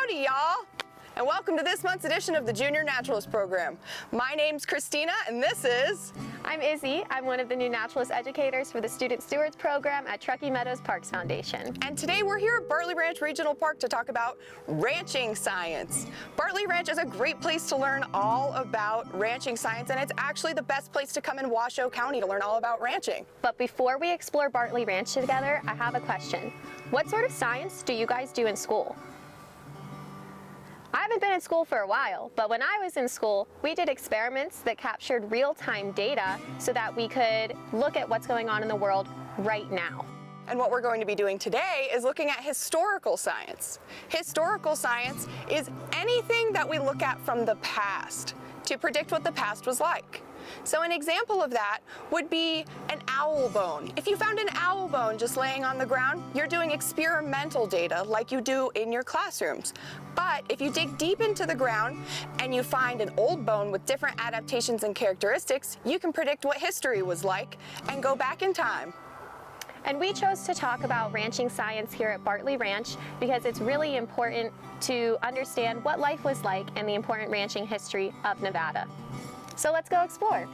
Howdy, y'all, and welcome to this month's edition of the Junior Naturalist Program. My name's Christina, and this is... I'm Izzy. I'm one of the new naturalist educators for the Student Stewards program at Truckee Meadows Parks Foundation. And today we're here at Bartley Ranch Regional Park to talk about ranching science. Bartley Ranch is a great place to learn all about ranching science, and it's actually the best place to come in Washoe County to learn all about ranching. But before we explore Bartley Ranch together, I have a question. What sort of science do you guys do in school? I haven't been in school for a while, but when I was in school, we did experiments that captured real-time data so that we could look at what's going on in the world right now. And what we're going to be doing today is looking at historical science. Historical science is anything that we look at from the past to predict what the past was like. So an example of that would be an owl bone. If you found an owl bone just laying on the ground, you're doing experimental data like you do in your classrooms. But if you dig deep into the ground and you find an old bone with different adaptations and characteristics, you can predict what history was like and go back in time. And we chose to talk about ranching science here at Bartley Ranch because it's really important to understand what life was like and the important ranching history of Nevada. So let's go explore.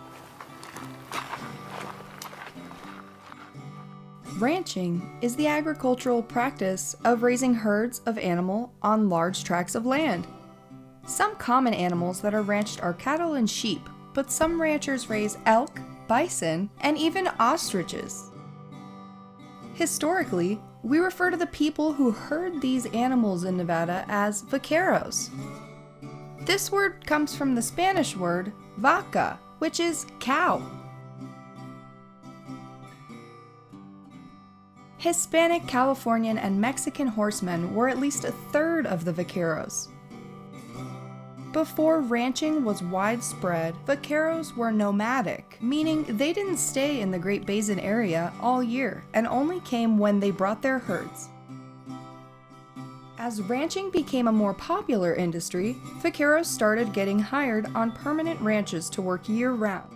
Ranching is the agricultural practice of raising herds of animal on large tracts of land. Some common animals that are ranched are cattle and sheep, but some ranchers raise elk, bison, and even ostriches. Historically, we refer to the people who herd these animals in Nevada as vaqueros. This word comes from the Spanish word vaca, which is cow. Hispanic, Californian, and Mexican horsemen were at least a third of the vaqueros. Before ranching was widespread, vaqueros were nomadic, meaning they didn't stay in the Great Basin area all year and only came when they brought their herds. As ranching became a more popular industry, vaqueros started getting hired on permanent ranches to work year-round.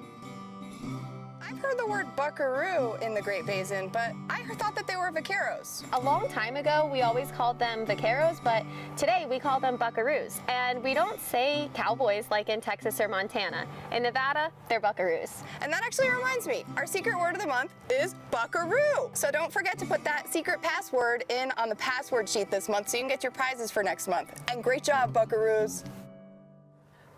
I've heard the word buckaroo in the Great Basin, but I thought that they were vaqueros. A long time ago, we always called them vaqueros, but today we call them buckaroos. And we don't say cowboys like in Texas or Montana. In Nevada, they're buckaroos. And that actually reminds me, our secret word of the month is buckaroo. So don't forget to put that secret password in on the password sheet this month so you can get your prizes for next month. And great job, buckaroos.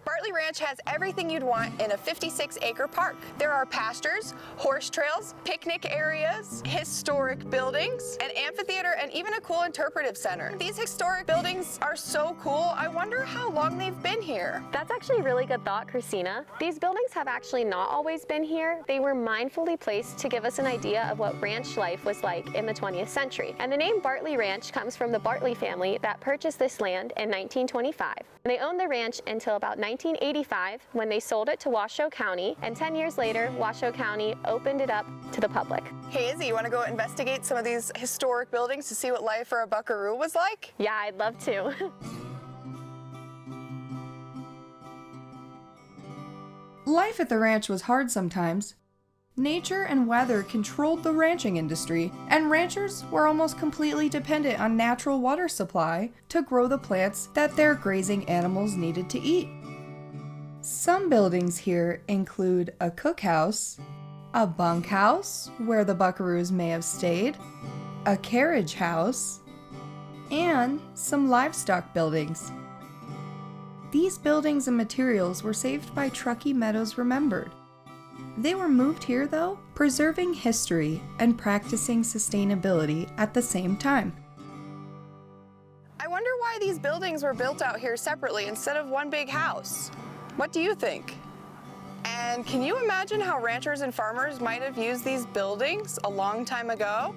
Bartley Ranch has everything you'd want in a 56-acre park. There are pastures, horse trails, picnic areas, historic buildings, an amphitheater, and even a cool interpretive center. These historic buildings are so cool, I wonder how long they've been here. That's actually a really good thought, Christina. These buildings have actually not always been here. They were mindfully placed to give us an idea of what ranch life was like in the 20th century. And the name Bartley Ranch comes from the Bartley family that purchased this land in 1925. And they owned the ranch until about 1985 when they sold it to Washoe County, and 10 years later, Washoe County opened it up to the public. Hey Izzy, you want to go investigate some of these historic buildings to see what life for a buckaroo was like? Yeah, I'd love to. Life at the ranch was hard sometimes. Nature and weather controlled the ranching industry, and ranchers were almost completely dependent on natural water supply to grow the plants that their grazing animals needed to eat. Some buildings here include a cookhouse, a bunkhouse where the buckaroos may have stayed, a carriage house, and some livestock buildings. These buildings and materials were saved by Truckee Meadows Remembered. They were moved here, though, preserving history and practicing sustainability at the same time. I wonder why these buildings were built out here separately instead of one big house. What do you think? And can you imagine how ranchers and farmers might have used these buildings a long time ago?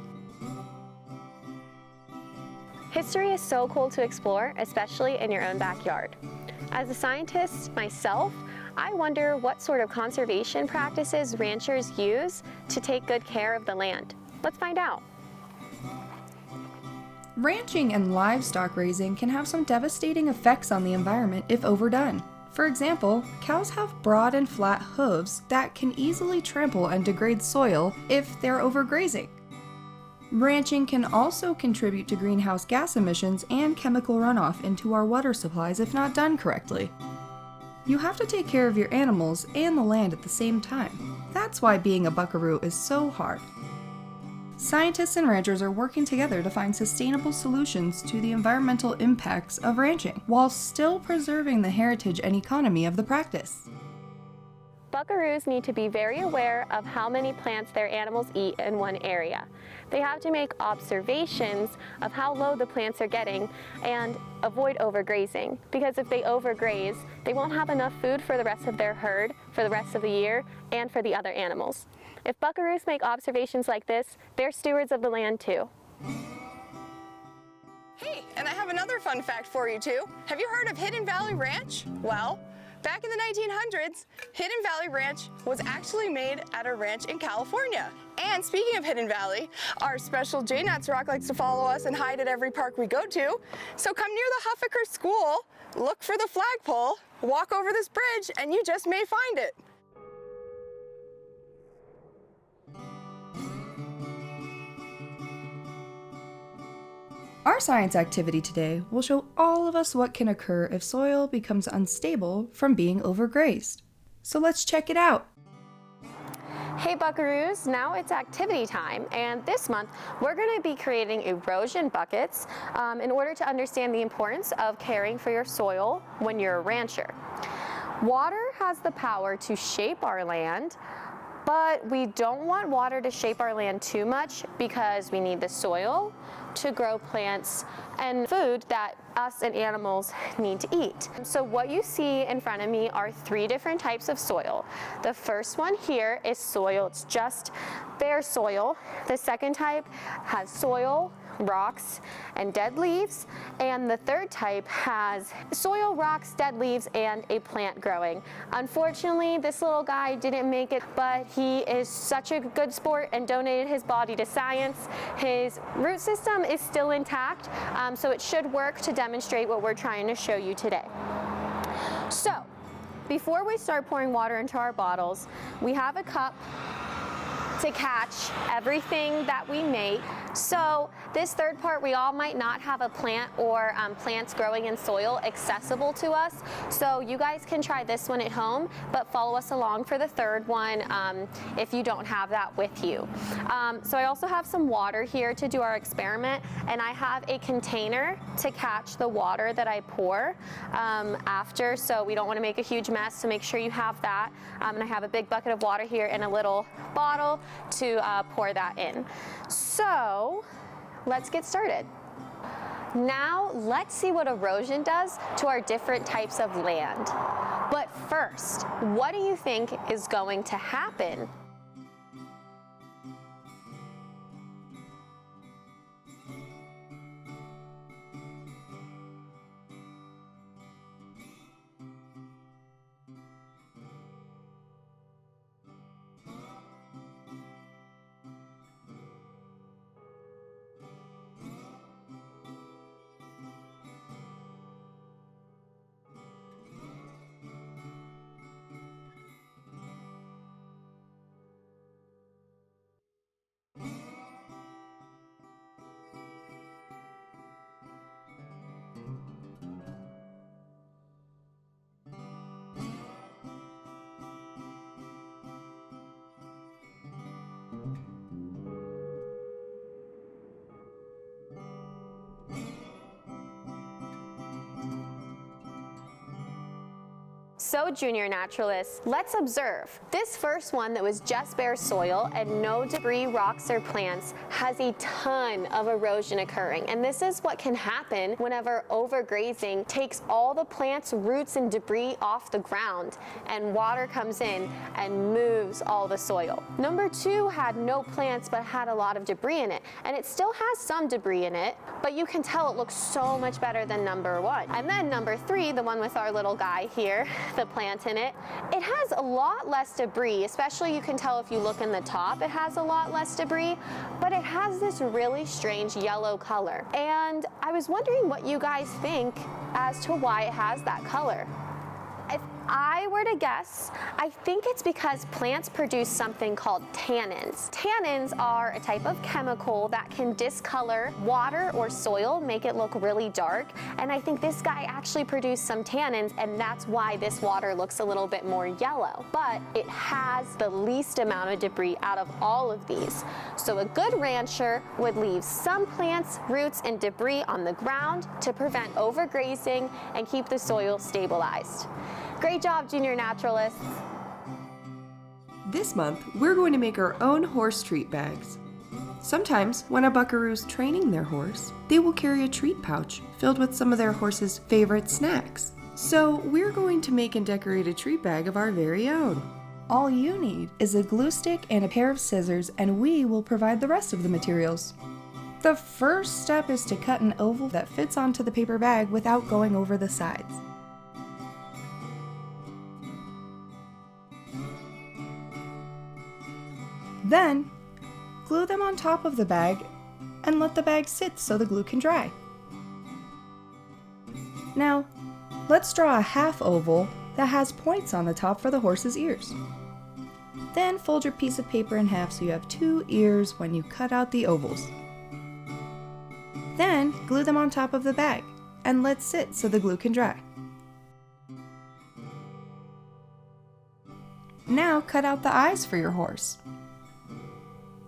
History is so cool to explore, especially in your own backyard. As a scientist myself, I wonder what sort of conservation practices ranchers use to take good care of the land. Let's find out. Ranching and livestock raising can have some devastating effects on the environment if overdone. For example, cows have broad and flat hooves that can easily trample and degrade soil if they're overgrazing. Ranching can also contribute to greenhouse gas emissions and chemical runoff into our water supplies if not done correctly. You have to take care of your animals and the land at the same time. That's why being a buckaroo is so hard. Scientists and ranchers are working together to find sustainable solutions to the environmental impacts of ranching, while still preserving the heritage and economy of the practice. Buckaroos need to be very aware of how many plants their animals eat in one area. They have to make observations of how low the plants are getting and avoid overgrazing, because if they overgraze, they won't have enough food for the rest of their herd for the rest of the year and for the other animals. If buckaroos make observations like this, they're stewards of the land too. Hey, and I have another fun fact for you too. Have you heard of Hidden Valley Ranch? Well, back in the 1900s, Hidden Valley Ranch was actually made at a ranch in California. And speaking of Hidden Valley, our special JNATS rock likes to follow us and hide at every park we go to. So come near the Huffaker School, look for the flagpole, walk over this bridge, and you just may find it. Our science activity today will show all of us what can occur if soil becomes unstable from being overgrazed. So let's check it out. Hey buckaroos, now it's activity time, and this month we're going to be creating erosion buckets in order to understand the importance of caring for your soil when you're a rancher. Water has the power to shape our land, but we don't want water to shape our land too much because we need the soil to grow plants and food that us and animals need to eat. So what you see in front of me are 3 different types of soil. The first one here is soil, it's just bare soil. The second type has soil, rocks, and dead leaves. And the third type has soil, rocks, dead leaves, and a plant growing. Unfortunately, this little guy didn't make it, but he is such a good sport and donated his body to science. His root system is still intact, so it should work to demonstrate what we're trying to show you today. So, before we start pouring water into our bottles, we have a cup to catch everything that we make. So this third part, we all might not have a plant or plants growing in soil accessible to us. So you guys can try this one at home, but follow us along for the third one if you don't have that with you. So I also have some water here to do our experiment, and I have a container to catch the water that I pour after, so we don't want to make a huge mess, so make sure you have that. And I have a big bucket of water here and a little bottle to pour that in. So let's get started. Now let's see what erosion does to our different types of land. But first, what do you think is going to happen? So junior naturalists, let's observe. This first one that was just bare soil and no debris, rocks, or plants has a ton of erosion occurring. And this is what can happen whenever overgrazing takes all the plants, roots, and debris off the ground and water comes in and moves all the soil. Number 2 had no plants but had a lot of debris in it. And it still has some debris in it, but you can tell it looks so much better than number 1. And then number 3, the one with our little guy here, the plant in it, it has a lot less debris, especially you can tell if you look in the top, it has a lot less debris, but it has this really strange yellow color. And I was wondering what you guys think as to why it has that color. I were to guess, I think it's because plants produce something called tannins. Tannins are a type of chemical that can discolor water or soil, make it look really dark, and I think this guy actually produced some tannins, and that's why this water looks a little bit more yellow. But it has the least amount of debris out of all of these. So a good rancher would leave some plants, roots, and debris on the ground to prevent overgrazing and keep the soil stabilized. Great job, junior naturalists. This month, we're going to make our own horse treat bags. Sometimes, when a buckaroo's training their horse, they will carry a treat pouch filled with some of their horse's favorite snacks. So, we're going to make and decorate a treat bag of our very own. All you need is a glue stick and a pair of scissors, and we will provide the rest of the materials. The first step is to cut an oval that fits onto the paper bag without going over the sides. Then, glue them on top of the bag and let the bag sit so the glue can dry. Now, let's draw a half oval that has points on the top for the horse's ears. Then fold your piece of paper in half so you have 2 ears when you cut out the ovals. Then, glue them on top of the bag and let sit so the glue can dry. Now cut out the eyes for your horse.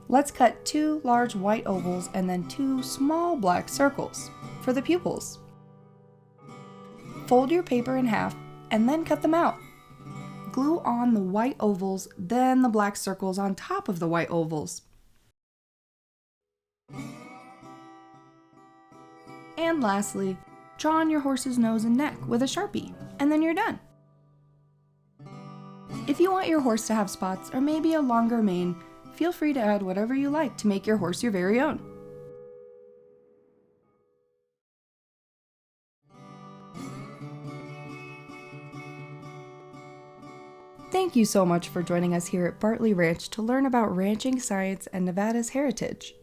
Let's cut 2 large white ovals and then 2 small black circles for the pupils. Fold your paper in half and then cut them out. Glue on the white ovals, then the black circles on top of the white ovals. And lastly, draw on your horse's nose and neck with a Sharpie, and then you're done. If you want your horse to have spots or maybe a longer mane, feel free to add whatever you like to make your horse your very own. Thank you so much for joining us here at Bartley Ranch to learn about ranching science and Nevada's heritage.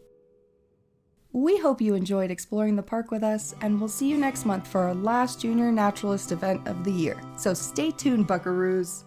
We hope you enjoyed exploring the park with us, and we'll see you next month for our last Junior Naturalist event of the year. So stay tuned, buckaroos!